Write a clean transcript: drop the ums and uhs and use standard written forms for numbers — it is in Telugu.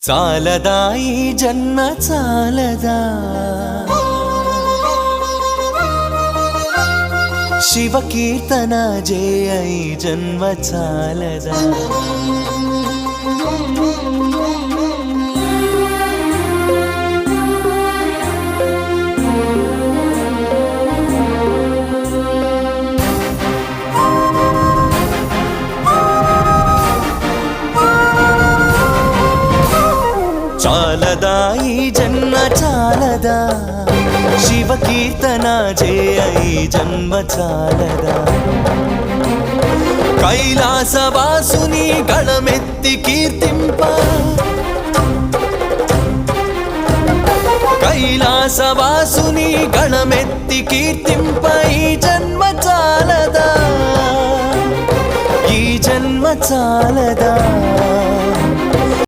చాలదా ఈ జన్మ చాలదా శివ కీర్తన జయ ఈ జన్మ చాలదా చాలదా ఈ జన్మ చాలదా శివ కీర్తన జయ ఈ జన్మ చాలదా కైలాసవాసుని గళమెత్తి కీర్తింప కైలాసవాసుని గళమెత్తి కీర్తింప ఈ జన్మ చాలదా ఈ జన్మ చాలదా